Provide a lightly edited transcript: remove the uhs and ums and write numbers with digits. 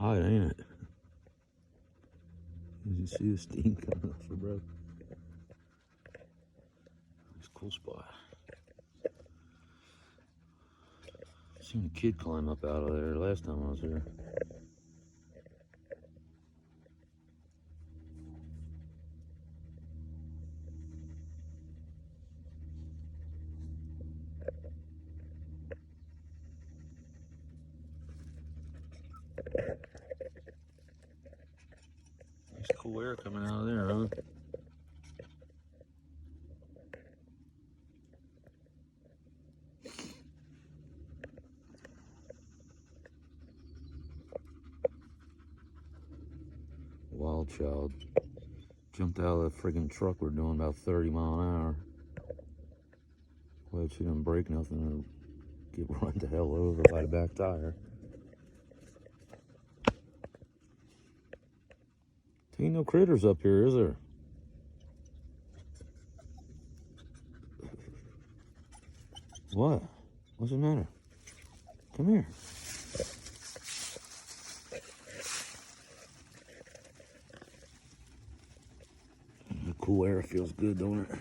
hot, ain't it? As you see the steam coming off the breath. It's a cool spot. Seen a kid climb up out of there last time I was here. Nice cool air coming out of there, huh? Wild child jumped out of that friggin' truck. We're doing about 30 miles an hour. Well, she didn't break nothing or get run to hell over by the back tire. Ain't no critters up here, is there? What? What's the matter? Come here. The cool air feels good, don't it?